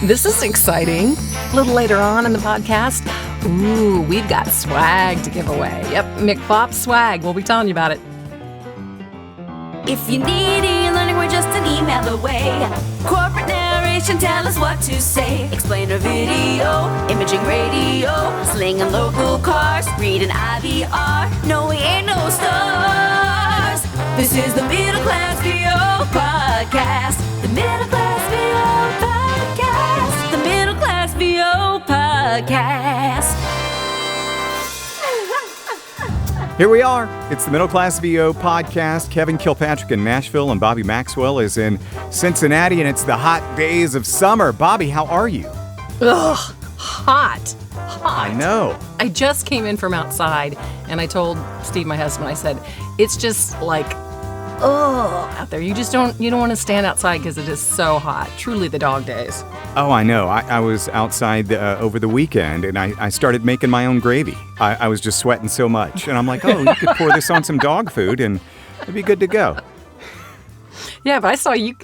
This is exciting. A little later on in the podcast, we've got swag to give away. Yep, MCVOP SWAG. We'll be telling you about it. If you need e-learning, we're just an email away. Corporate narration, tell us what to say. Explainer video, imaging radio, slinging local cars, reading IVR. No, we ain't no stars. This is the Middle Class VO Podcast. The Middle Class VO Podcast. The Middle Class VO Podcast. Here we are. It's the Middle Class VO Podcast. Kevin Kilpatrick in Nashville and Bobby Maxwell is in Cincinnati, and it's the hot days of summer. Bobby, how are you? Ugh, hot. I know. I just came in from outside, and I told Steve, my husband, I said, it's just like, out there. You don't want to stand outside because it is so hot. Truly the dog days. Oh, I know. I was outside over the weekend, and I started making my own gravy. I was just sweating so much, and I'm like, you could pour this on some dog food, and it'd be good to go. Yeah, but I saw you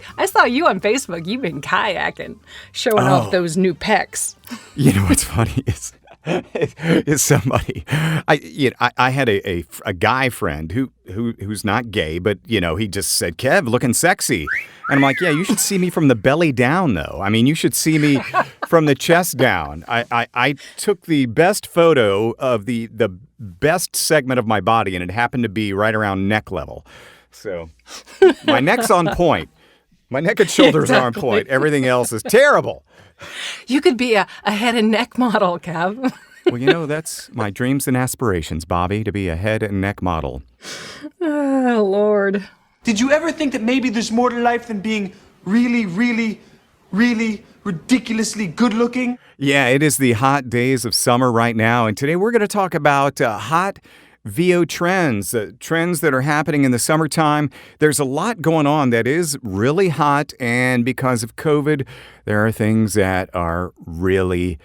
on Facebook. You've been kayaking, showing off those new pecs. You know what's funny is somebody. I had a guy friend who's not gay, but he just said, "Kev, looking sexy," and I'm like, "Yeah, you should see me from the belly down, though. I mean, you should see me from the chest down." I took the best photo of the best segment of my body, and it happened to be right around neck level. So my neck's on point. My neck and shoulders are on point. Everything else is terrible. You could be a head and neck model, Kev. Well, that's my dreams and aspirations, Bobby, to be a head and neck model. Oh, Lord. Did you ever think that maybe there's more to life than being really, really, really ridiculously good looking? Yeah, it is the hot days of summer right now, and today we're going to talk about hot VO trends, trends that are happening in the summertime. There's a lot going on that is really hot, and because of COVID, there are things that are really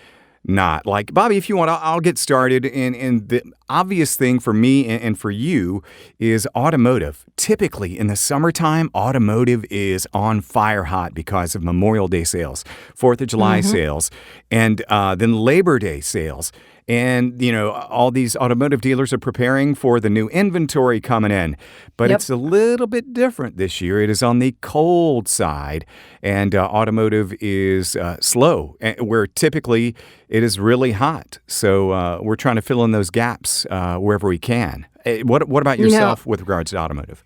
not. Like, Bobby, if you want, I'll get started. And the obvious thing for me and for you is automotive. Typically, in the summertime, automotive is on fire hot because of Memorial Day sales, 4th of July sales, and then Labor Day sales. And, all these automotive dealers are preparing for the new inventory coming in. But It's a little bit different this year. It is on the cold side, and automotive is slow, where typically it is really hot. So we're trying to fill in those gaps wherever we can. What about yourself with regards to automotive?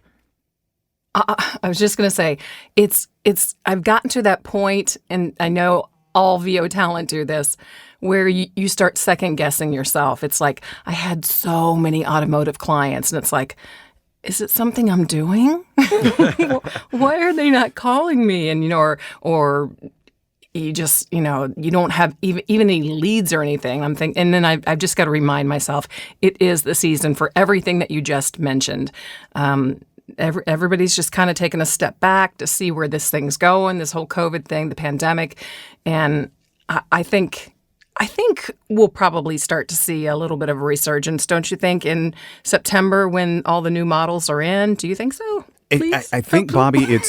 I was just going to say, I've gotten to that point, and I know all VO talent do this, where you start second guessing yourself. It's like, I had so many automotive clients, and it's like, is it something I'm doing? Why are they not calling me? And, or you just, you don't have even any leads or anything. I'm thinking, and then I've just got to remind myself, it is the season for everything that you just mentioned. Everybody's just kind of taking a step back to see where this thing's going, this whole COVID thing, the pandemic. And I think we'll probably start to see a little bit of a resurgence, don't you think, in September when all the new models are in? Do you think so? I think, Bobby,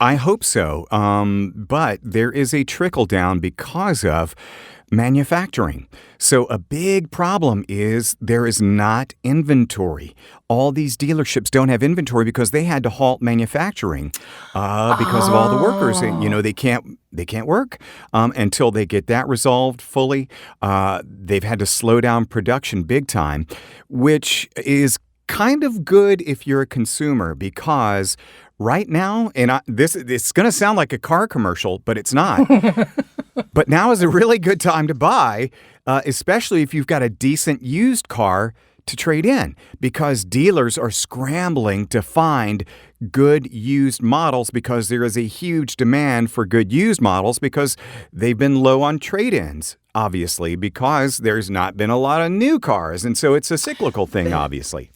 I hope so. But there is a trickle down because of manufacturing. So a big problem is there is not inventory. All these dealerships don't have inventory because they had to halt manufacturing because of all the workers. They can't work until they get that resolved fully. They've had to slow down production big time, which is kind of good if you're a consumer, because right now, and it's going to sound like a car commercial, but it's not. But now is a really good time to buy, especially if you've got a decent used car to trade in, because dealers are scrambling to find good used models because there is a huge demand for good used models because they've been low on trade-ins, obviously, because there's not been a lot of new cars. And so it's a cyclical thing, obviously.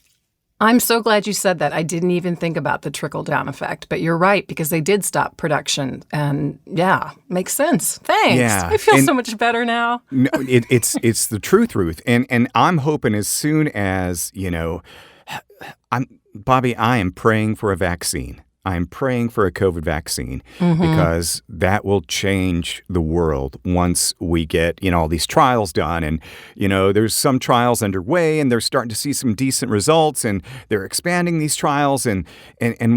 I'm so glad you said that. I didn't even think about the trickle-down effect, but you're right, because they did stop production, and yeah, makes sense. Thanks. Yeah. I feel so much better now. No, it's the truth, Ruth, and I'm hoping as soon as Bobby, I am praying for a vaccine. I'm praying for a COVID vaccine because that will change the world once we get, all these trials done. And, there's some trials underway and they're starting to see some decent results and they're expanding these trials. And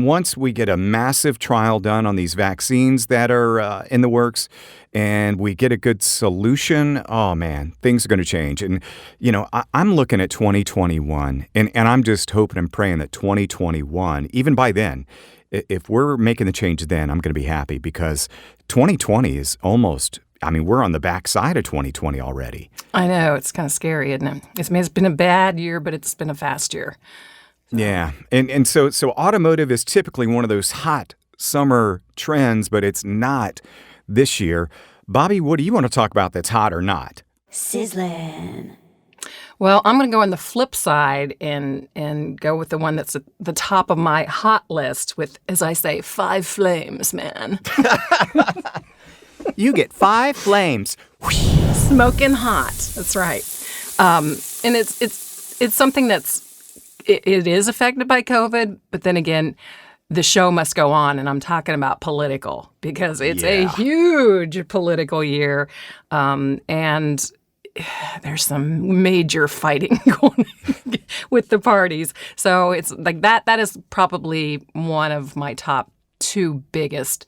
once we get a massive trial done on these vaccines that are in the works and we get a good solution, oh man, things are going to change. And, I'm looking at 2021 and I'm just hoping and praying that 2021, even by then, if we're making the change then, I'm going to be happy because 2020 is almost, we're on the backside of 2020 already. I know. It's kind of scary, isn't it? It's been a bad year, but it's been a fast year. Yeah. And so automotive is typically one of those hot summer trends, but it's not this year. Bobby, what do you want to talk about that's hot or not? Sizzling. Well, I'm going to go on the flip side and go with the one that's at the top of my hot list with, as I say, 5 flames, man. You get 5 flames. Smoking hot. That's right. And it's something it is affected by COVID, but then again, the show must go on, and I'm talking about political because it's a huge political year, and there's some major fighting going on with the parties. So it's like that is probably one of my top 2 biggest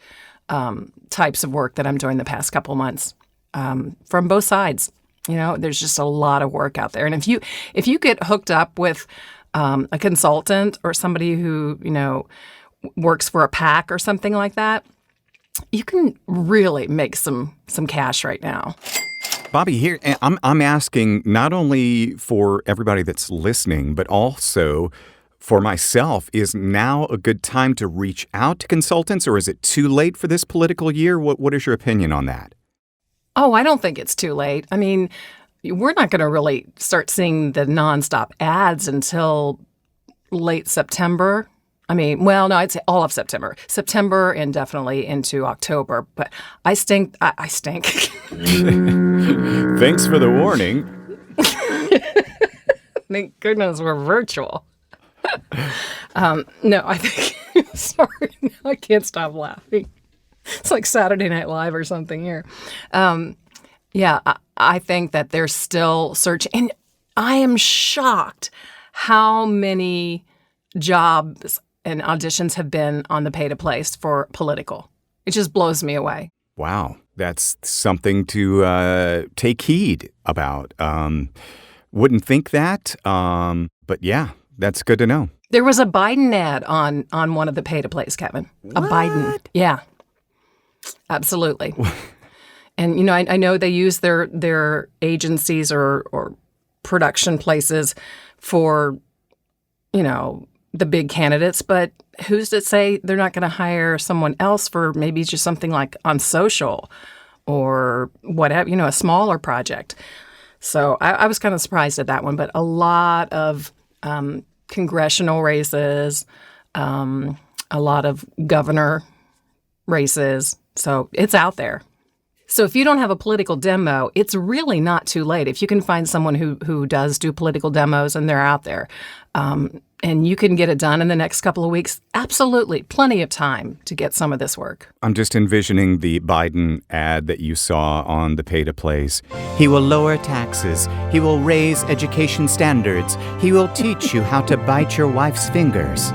types of work that I'm doing the past couple months from both sides. There's just a lot of work out there. And if you get hooked up with a consultant or somebody who, works for a PAC or something like that, you can really make some cash right now. Bobby, here I'm asking not only for everybody that's listening, but also for myself. Is now a good time to reach out to consultants, or is it too late for this political year? What is your opinion on that? Oh, I don't think it's too late. We're not going to really start seeing the nonstop ads until late September. No, I'd say all of September. September and definitely into October. But I stink. I stink. Thanks for the warning. Thank goodness we're virtual. No, I think, sorry, I can't stop laughing. It's like Saturday Night Live or something here. I think that they're still searching. And I am shocked how many jobs and auditions have been on the pay-to-play for political. It just blows me away. Wow. That's something to take heed about. Wouldn't think that, but yeah, that's good to know. There was a Biden ad on one of the pay-to-plays, Kevin. What? A Biden. Yeah, absolutely. And, I know they use their agencies or production places for, the big candidates, but who's to say they're not going to hire someone else for maybe just something like on social or whatever, a smaller project. So I was kind of surprised at that one, but a lot of congressional races, a lot of governor races. So it's out there. So if you don't have a political demo, it's really not too late. If you can find someone who does do political demos and they're out there, and you can get it done in the next couple of weeks, absolutely, plenty of time to get some of this work. I'm just envisioning the Biden ad that you saw on the pay-to-plays. He will lower taxes. He will raise education standards. He will teach you how to bite your wife's fingers.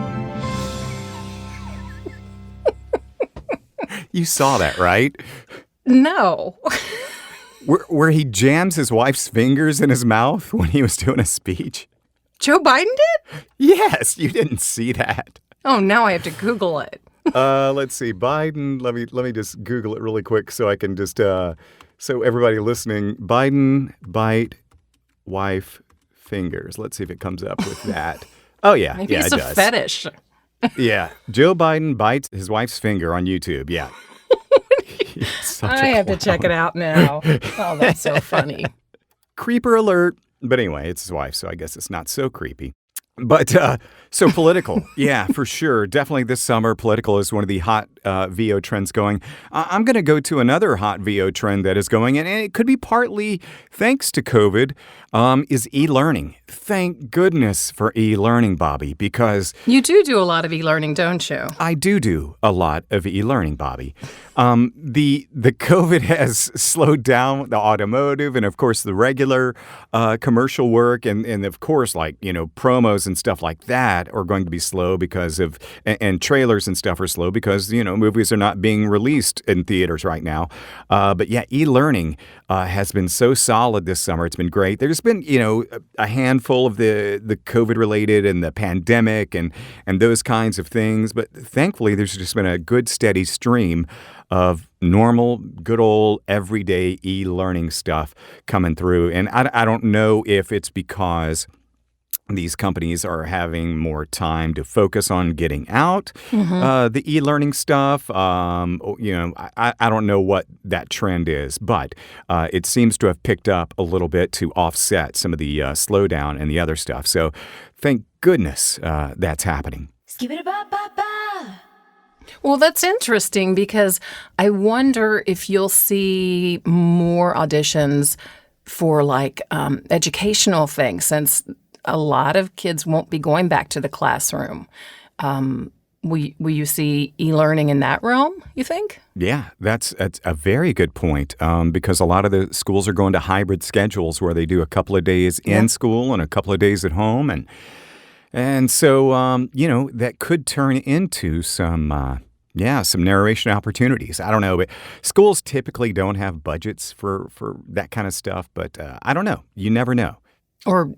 You saw that, right? No. Where he jams his wife's fingers in his mouth when he was doing a speech? Joe Biden did? Yes, you didn't see that. Oh, now I have to Google it. Let's see. Biden, let me just Google it really quick so I can just, so everybody listening, Biden bite wife fingers. Let's see if it comes up with that. Oh, yeah. Maybe yeah, it's it a does. fetish. Yeah. Joe Biden bites his wife's finger on YouTube. Yeah. I have to check it out now. Oh, that's so funny. Creeper alert. But anyway, it's his wife, so I guess it's not so creepy. But so political. Yeah, for sure. Definitely this summer, political is one of the hot VO trends going, I'm going to go to another hot VO trend that is going, and it could be partly thanks to COVID, is e-learning. Thank goodness for e-learning, Bobby, because You do a lot of e-learning, don't you? I do a lot of e-learning, Bobby. The COVID has slowed down the automotive and, of course, the regular commercial work, and of course, like, promos and stuff like that are going to be slow because of, and trailers and stuff are slow because, movies are not being released in theaters right now. But yeah, e-learning has been so solid this summer. It's been great. There's been, a handful of the COVID-related and the pandemic and those kinds of things, but thankfully there's just been a good steady stream of normal, good old, everyday e-learning stuff coming through. And I don't know if it's because these companies are having more time to focus on getting out the e-learning stuff. I don't know what that trend is, but it seems to have picked up a little bit to offset some of the slowdown and the other stuff. So thank goodness that's happening. Skip-it-a-ba-ba-ba. Well, that's interesting because I wonder if you'll see more auditions for like educational things, since a lot of kids won't be going back to the classroom. Will you see e-learning in that realm, you think? Yeah, that's a very good point because a lot of the schools are going to hybrid schedules where they do a couple of days in school and a couple of days at home. And so, that could turn into some narration opportunities. I don't know, but schools typically don't have budgets for that kind of stuff. But I don't know. You never know. Or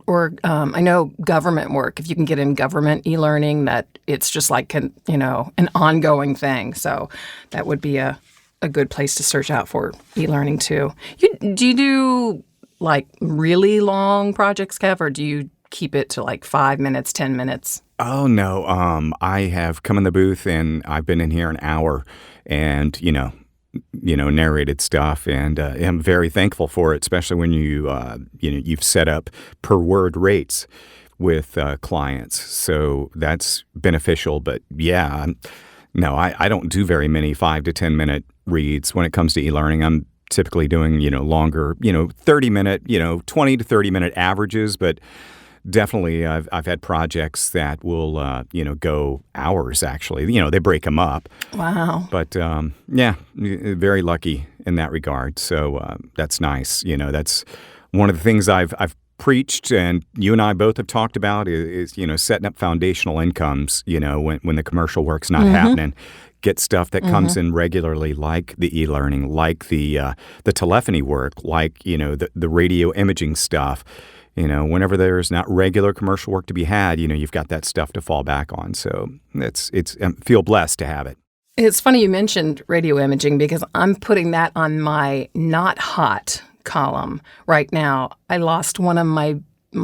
I know government work. If you can get in government e-learning, that it's just like an ongoing thing. So that would be a good place to search out for e-learning too. Do you do like really long projects, Kev, or do you keep it to like 5 minutes, 10 minutes? Oh, no. I have come in the booth and I've been in here an hour and, narrated stuff. And I'm very thankful for it, especially when you've set up per word rates with clients. So that's beneficial. But yeah, no, I don't do very many 5 to 10 minute reads when it comes to e-learning. I'm typically doing, longer, 30 minute, 20 to 30 minute averages. But definitely, I've had projects that will, go hours, actually. They break them up. Wow. But, very lucky in that regard. So that's nice. That's one of the things I've preached and you and I both have talked about is setting up foundational incomes, when the commercial work's not happening. Get stuff that comes in regularly, like the e-learning, like the telephony work, like, the radio imaging stuff. Whenever there's not regular commercial work to be had, you've got that stuff to fall back on. So I feel blessed to have it. It's funny you mentioned radio imaging because I'm putting that on my not hot column right now. I lost one of my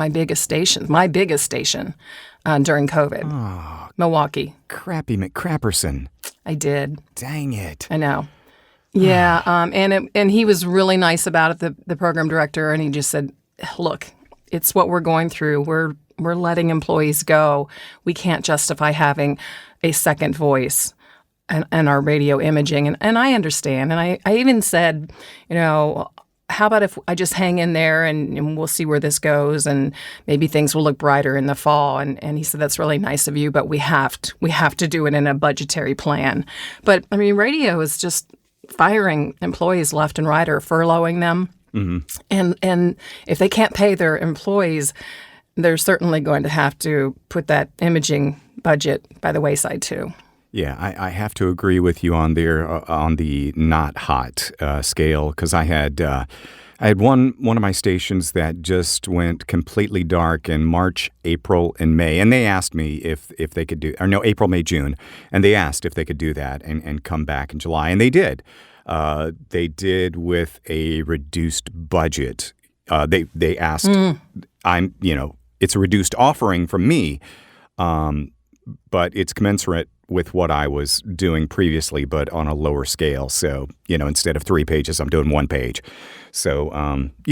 biggest station during COVID. Oh, Milwaukee. Crappy McCrapperson. I did. Dang it. I know. Yeah, and he was really nice about it, the program director, and he just said, look, it's what we're going through. We're letting employees go. We can't justify having a second voice and our radio imaging. And I understand. And I even said, how about if I just hang in there and we'll see where this goes and maybe things will look brighter in the fall. And he said, that's really nice of you, but we have to do it in a budgetary plan. But I mean, radio is just firing employees left and right or furloughing them. Mm-hmm. And if they can't pay their employees, they're certainly going to have to put that imaging budget by the wayside too. Yeah, I have to agree with you on the not hot scale because I had one of my stations that just went completely dark in March, April, and May, and they asked me if they could do April, May, June, and they asked if they could do that and come back in July, and they did. They did with a reduced budget. They asked, it's a reduced offering from me, but it's commensurate with what I was doing previously, but on a lower scale. So, instead of 3 pages, I'm doing 1 page. So,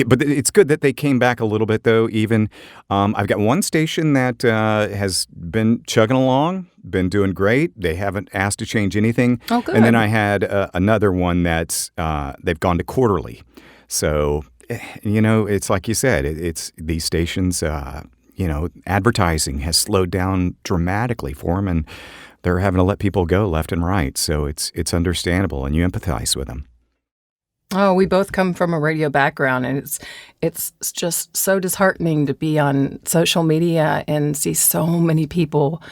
but it's good that they came back a little bit, though. Even I've got one station that has been chugging along, been doing great. They haven't asked to change anything. Oh, good. And then I had another one that's they've gone to quarterly. So, it's like you said, it's these stations, advertising has slowed down dramatically for them, and they're having to let people go left and right. So it's understandable, and you empathize with them. Oh, we both come from a radio background, and it's just so disheartening to be on social media and see so many people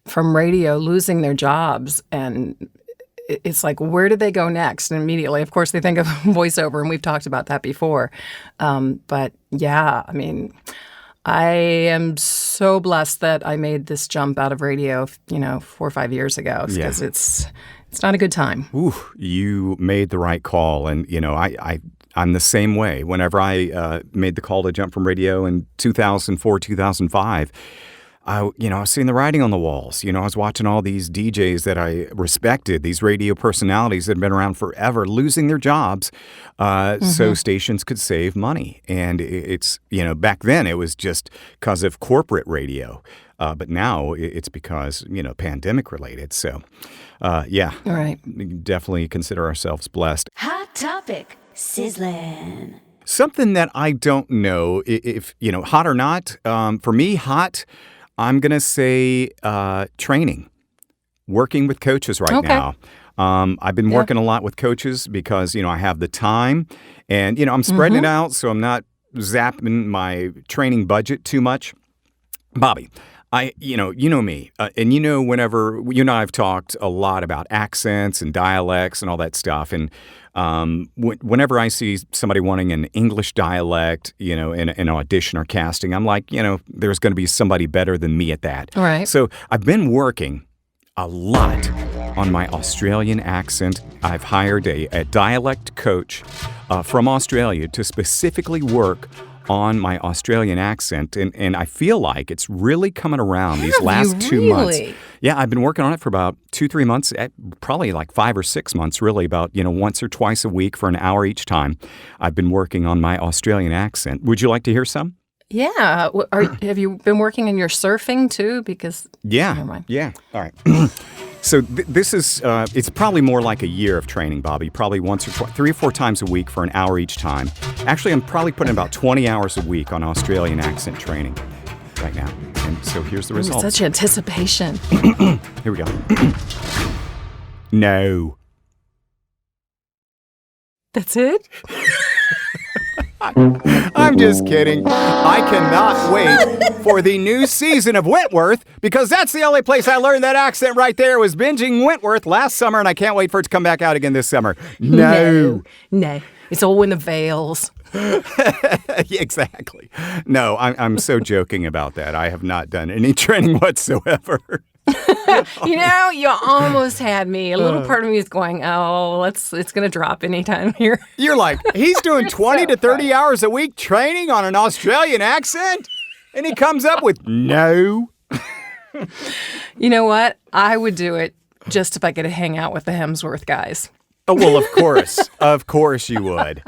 from radio losing their jobs. And it's like, where do they go next? And immediately, of course, they think of voiceover, and we've talked about that before. But yeah, I mean, I am so blessed that I made this jump out of radio, 4 or 5 years ago, because it's not a good time. Ooh, you made the right call. And, I'm the same way. Whenever I made the call to jump from radio in 2004, 2005, I was seeing the writing on the walls. I was watching all these DJs that I respected, these radio personalities that had been around forever, losing their jobs so stations could save money. And it's, back then it was just because of corporate radio. But now it's because, pandemic related. So, yeah. All right. Definitely consider ourselves blessed. Hot topic, sizzling. Something that I don't know if, hot or not. For me, hot, I'm going to say training, working with coaches right now. I've been working a lot with coaches because, I have the time and, I'm spreading it out. So I'm not zapping my training budget too much. Bobby, you know me, and whenever you and I have talked a lot about accents and dialects and all that stuff, and whenever I see somebody wanting an English dialect, in an audition or casting, I'm like, there's going to be somebody better than me at that. All right. So I've been working a lot on my Australian accent. I've hired a dialect coach from Australia to specifically work on my Australian accent, and I feel like it's really coming around these last 2 months. Yeah, I've been working on it for about 2-3 months, probably like 5 or 6 months, really, about once or twice a week for an hour each time. I've been working on my Australian accent. Would you like to hear some? Yeah. Have you been working on your surfing too? Because never mind. Yeah. All right. So this is, it's probably more like a year of training, Bobby, probably once or 3 or 4 times a week for an hour each time. Actually, I'm probably putting about 20 hours a week on Australian accent training right now. And so here's the results. Such anticipation. Here we go. No. That's it? I'm just kidding. I cannot wait for the new season of Wentworth because that's the only place I learned that accent right there was binging Wentworth last summer, and I can't wait for it to come back out again this summer. No. It's all in the veils. Exactly. No, I'm so joking about that. I have not done any training whatsoever. You almost had me. A little part of me is going, it's going to drop anytime here. You're like, he's doing 20 to 30 hours a week training on an Australian accent? And he comes up with no. You know what? I would do it just if I could hang out with the Hemsworth guys. Oh, well, of course. Of course you would.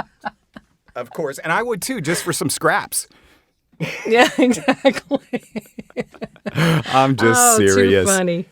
Of course. And I would too, just for some scraps. Yeah, exactly. I'm just serious. Too funny.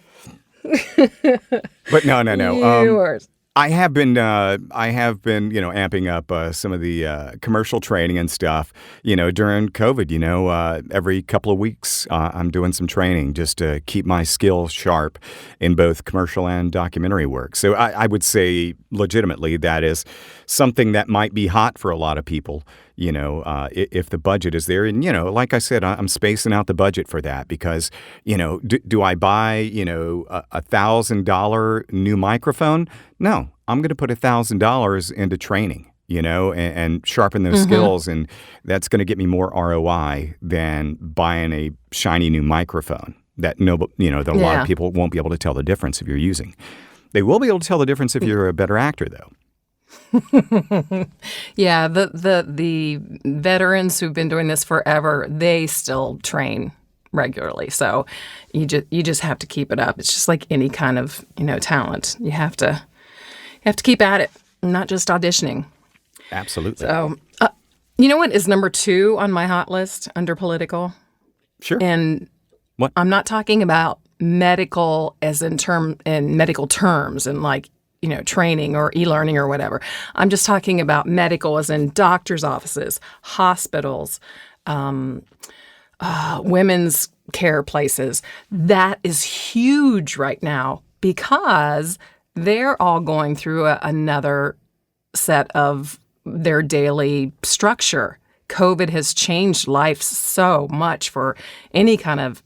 But no. Yours. I have been, amping up some of the commercial training and stuff, during COVID, every couple of weeks I'm doing some training just to keep my skills sharp in both commercial and documentary work. So I would say legitimately that is something that might be hot for a lot of people, if the budget is there. And, like I said, I'm spacing out the budget for that because, do I buy, $1,000 new microphone? No, I'm going to put $1,000 into training, and sharpen those skills. And that's going to get me more ROI than buying a shiny new microphone that that a lot of people won't be able to tell the difference if you're using. They will be able to tell the difference if you're a better actor, though. Yeah, the veterans who've been doing this forever, they still train regularly. So you just have to keep it up. It's just like any kind of, talent. You have to keep at it, not just auditioning. Absolutely. So, you know what is number 2 on my hot list under political? Sure. And what? I'm not talking about medical as in medical terms and like, training or e-learning or whatever. I'm just talking about medical as in doctor's offices, hospitals, women's care places. That is huge right now because they're all going through another set of their daily structure. COVID has changed life so much for any kind of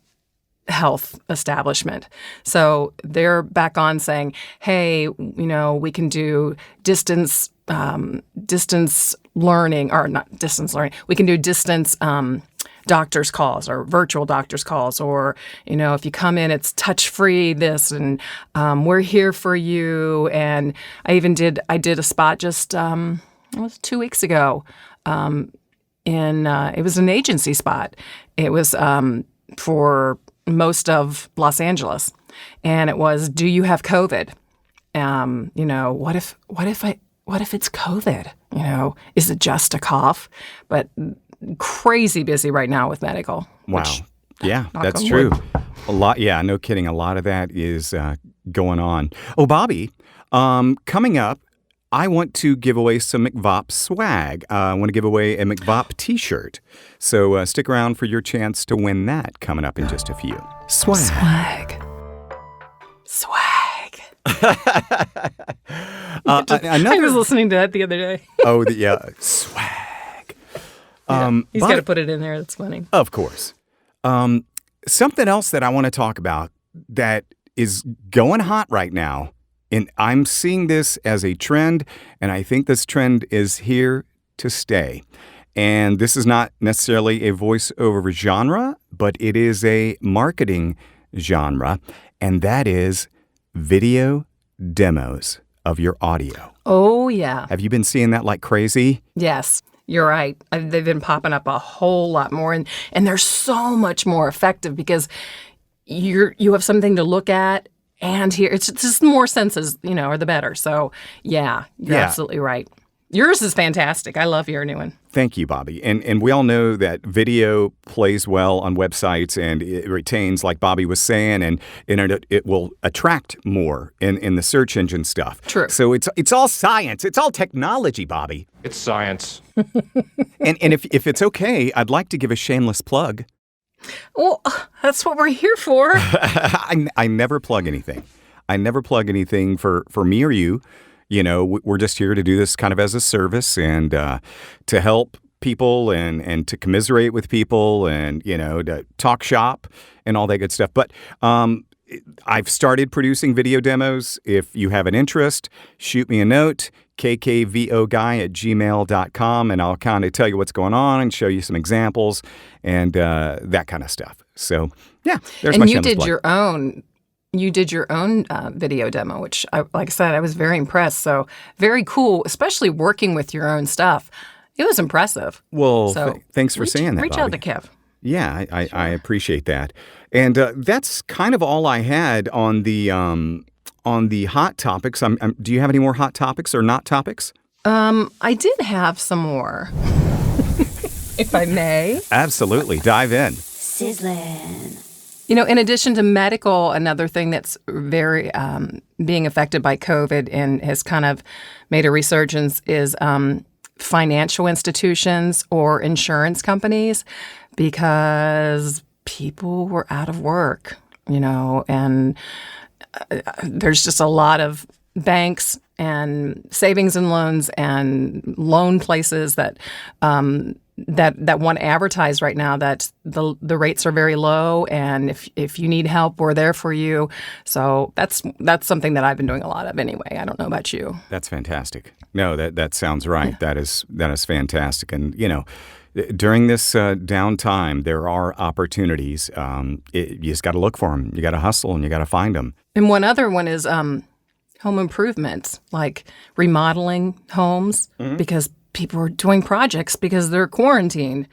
health establishment. So they're back on saying, hey, we can do distance learning, or not distance learning. We can do distance doctor's calls or virtual doctor's calls, or, if you come in, it's touch-free this, and we're here for you. And I did a spot just, it was 2 weeks ago. It was an agency spot. It was for most of Los Angeles, and it was, do you have COVID? What if it's COVID? Is it just a cough? But crazy busy right now with medical. Wow. Yeah, that's true. A lot. Yeah, no kidding. A lot of that is going on. Oh, Bobby, coming up, I want to give away some MCVOP swag. I want to give away a MCVOP t-shirt. So stick around for your chance to win that coming up in just a few. Swag. I was listening to that the other day. Swag. He's got to put it in there. That's funny. Of course. Something else that I want to talk about that is going hot right now, and I'm seeing this as a trend, and I think this trend is here to stay. And this is not necessarily a voiceover genre, but it is a marketing genre, and that is video demos of your audio. Oh, yeah. Have you been seeing that like crazy? Yes, you're right. They've been popping up a whole lot more, and they're so much more effective because you have something to look at and hear. It's just more senses, are the better. So, yeah, you're absolutely right. Yours is fantastic. I love your new one. Thank you, Bobby. And we all know that video plays well on websites, and it retains, like Bobby was saying, and it will attract more in the search engine stuff. True. So it's all science. It's all technology, Bobby. It's science. And if it's okay, I'd like to give a shameless plug. Well, that's what we're here for. I never plug anything. I never plug anything for me or you. We're just here to do this kind of as a service and to help people and to commiserate with people and, to talk shop and all that good stuff. But I've started producing video demos. If you have an interest, shoot me a note, kkvoguy@gmail.com, and I'll kind of tell you what's going on and show you some examples and that kind of stuff. So, yeah, there's my shameless plug. You did your own video demo, which, like I said, I was very impressed. So very cool, especially working with your own stuff. It was impressive. Well, thanks for saying that, Reach Bobby. out to Kev. Yeah, I appreciate that. And that's kind of all I had on the hot topics. Do you have any more hot topics or not topics? I did have some more, if I may. Absolutely. Dive in. Sizzling. In addition to medical, another thing that's very being affected by COVID and has kind of made a resurgence is financial institutions or insurance companies, because people were out of work, and there's just a lot of banks and savings and loans and loan places that want to advertise right now that the rates are very low, and if you need help, we're there for you. So that's something that I've been doing a lot of anyway. I don't know about you. That's fantastic. No, that sounds right. Yeah. That is fantastic. And during this downtime, there are opportunities. You just got to look for them. You got to hustle and you got to find them. And one other one is home improvements, like remodeling homes, because people are doing projects because they're quarantined,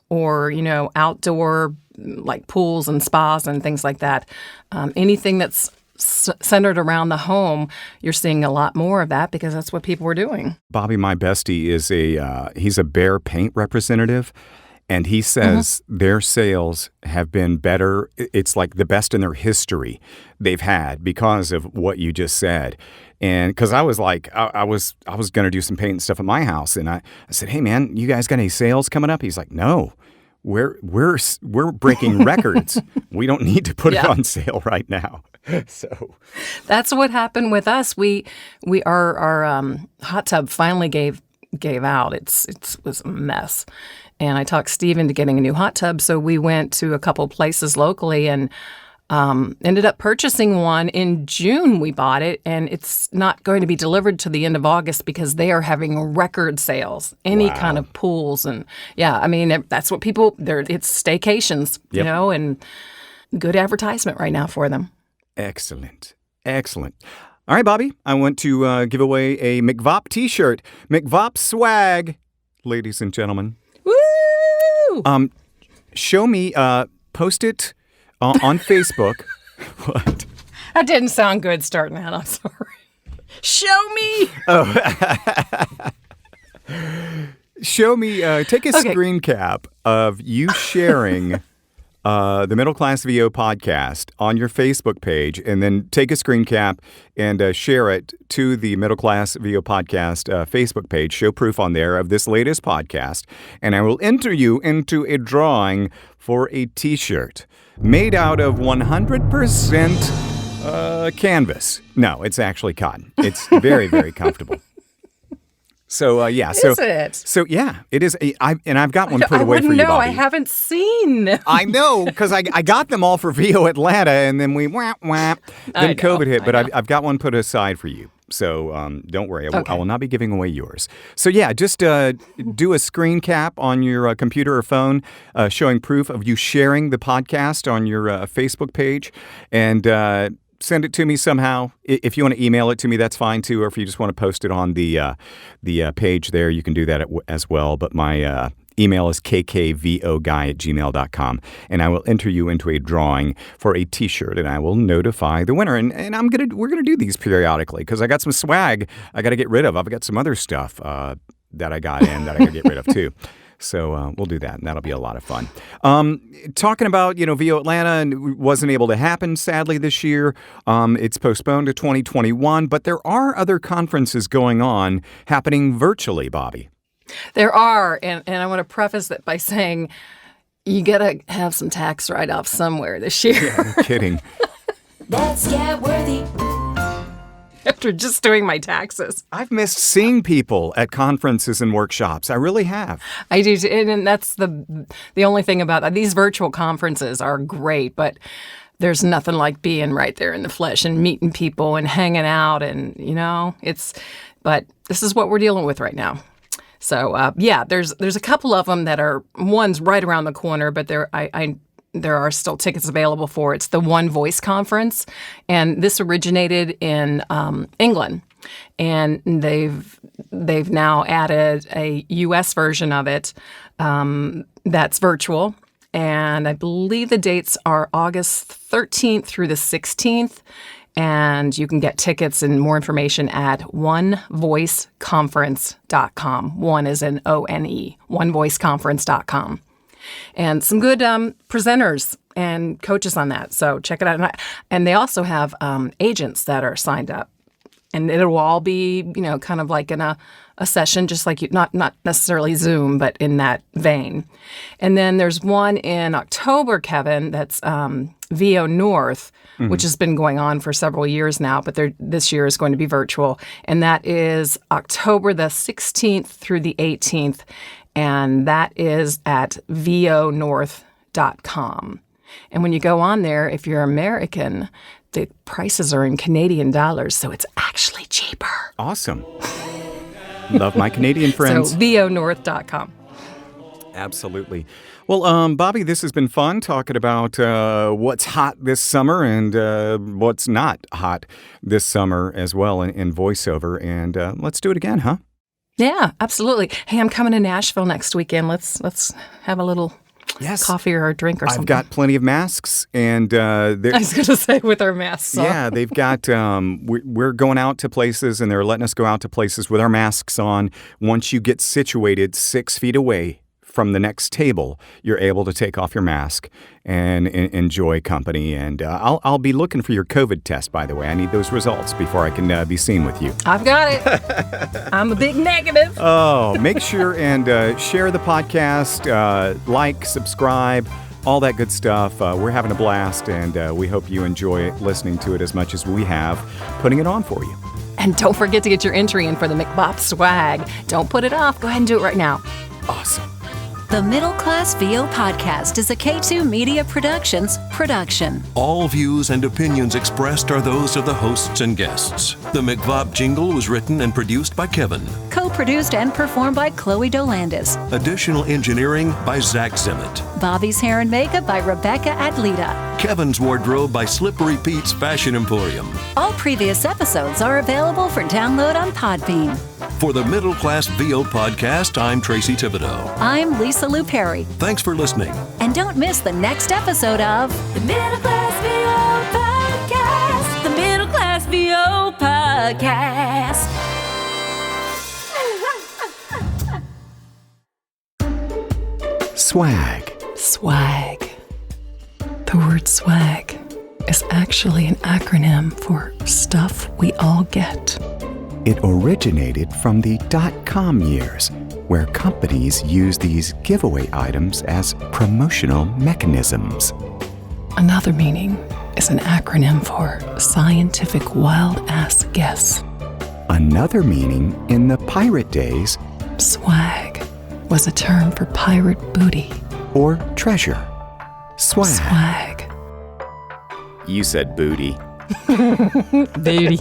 or outdoor like pools and spas and things like that. Anything that's centered around the home, you're seeing a lot more of that because that's what people are doing. Bobby, my bestie, is he's a Behr paint representative. And he says their sales have been better. It's like the best in their history they've had because of what you just said. And because I was like, I was going to do some paint and stuff at my house. And I said, hey, man, you guys got any sales coming up? He's like, no, we're breaking records. We don't need to put it on sale right now. So that's what happened with us. Our hot tub finally gave out. It was a mess. And I talked Steve into getting a new hot tub, so we went to a couple places locally and ended up purchasing one. In June, we bought it, and it's not going to be delivered to the end of August because they are having record sales. Any kind of pools and that's what it's staycations, you know, and good advertisement right now for them. Excellent. All right, Bobby, I want to give away a MCVOP T-shirt. MCVOP Swag, ladies and gentlemen. Woo! Show me, post it on Facebook. What? That didn't sound good starting out. I'm sorry. Show me. Show me, take a screen cap of you sharing the Middle Class VO podcast on your Facebook page, and then take a screen cap and share it to the Middle Class VO podcast Facebook page. Show proof on there of this latest podcast, and I will enter you into a drawing for a T-shirt made out of 100% canvas. No, it's actually cotton. It's very, very comfortable. So, Is it? So, yeah, it is. I've got one put away for you, No, Bobby. I haven't seen them. I know, because I got them all for VO Atlanta, and then then COVID hit. But I've got one put aside for you. So don't worry. I will not be giving away yours. So, yeah, just do a screen cap on your computer or phone showing proof of you sharing the podcast on your Facebook page. And send it to me somehow. If you want to email it to me, that's fine too. Or if you just want to post it on the page there, you can do that as well. But my email is kkvoguy@gmail.com, and I will enter you into a drawing for a T-shirt, and I will notify the winner. And we're gonna do these periodically because I got some swag I got to get rid of. I've got some other stuff that I got in that I got to get rid of too. So we'll do that, and that'll be a lot of fun. Talking about, VO Atlanta, and it wasn't able to happen, sadly, this year. It's postponed to 2021, but there are other conferences going on happening virtually, Bobby. There are, and I want to preface that by saying you got to have some tax write-offs somewhere this year. Yeah, no kidding. That's Scab-worthy. After just doing my taxes. I've missed seeing people at conferences and workshops. I really have. I do, too. And that's the only thing about that. These virtual conferences are great, but there's nothing like being right there in the flesh and meeting people and hanging out, and but this is what we're dealing with right now. So there's a couple of them that are, one's right around the corner, but there are still tickets available for. It's the One Voice Conference, and this originated in England, and they've now added a U.S. version of it that's virtual, and I believe the dates are August 13th through the 16th, and you can get tickets and more information at onevoiceconference.com. One is an O-N-E, onevoiceconference.com. And some good presenters and coaches on that. So check it out. And they also have agents that are signed up. And it'll all be, kind of like in a session, just like not necessarily Zoom, but in that vein. And then there's one in October, Kevin, that's VO North, which has been going on for several years now, but this year is going to be virtual. And that is October the 16th through the 18th. And that is at vonorth.com. And when you go on there, if you're American, the prices are in Canadian dollars, so it's actually cheaper. Awesome. Love my Canadian friends. So vonorth.com. Absolutely. Well, Bobby, this has been fun talking about what's hot this summer and what's not hot this summer as well in voiceover. And let's do it again, huh? Yeah, absolutely. Hey, I'm coming to Nashville next weekend. Let's have a little Yes. coffee or a drink or something. I've got plenty of masks, and I was going to say with our masks on. yeah, they've got. We're going out to places, and they're letting us go out to places with our masks on. Once you get situated 6 feet away from the next table, you're able to take off your mask and enjoy company. And I'll be looking for your COVID test, by the way. I need those results before I can be seen with you. I've got it. I'm a big negative. Oh, make sure and share the podcast, like, subscribe, all that good stuff. We're having a blast, and we hope you enjoy listening to it as much as we have putting it on for you. And don't forget to get your entry in for the MCVOP swag. Don't put it off. Go ahead and do it right now. Awesome. The Middle Class VO Podcast is a K2 Media Productions production. All views and opinions expressed are those of the hosts and guests. The MCVOP jingle was written and produced by Kevin. Co-produced and performed by Chloe Dolandis. Additional engineering by Zach Zimmett. Bobby's hair and makeup by Rebecca Adlita. Kevin's wardrobe by Slippery Pete's Fashion Emporium. All previous episodes are available for download on Podbean. For the Middle Class VO Podcast, I'm Tracy Thibodeau. I'm Lisa Lou Perry. Thanks for listening. And don't miss the next episode of The Middle Class VO Podcast. The Middle Class VO Podcast. Swag. Swag. The word swag is actually an acronym for stuff we all get. It originated from the .com years, where companies use these giveaway items as promotional mechanisms. Another meaning is an acronym for scientific wild-ass guess. Another meaning in the pirate days, Swag was a term for pirate booty. or treasure. Swag. Swag. You said booty. Booty.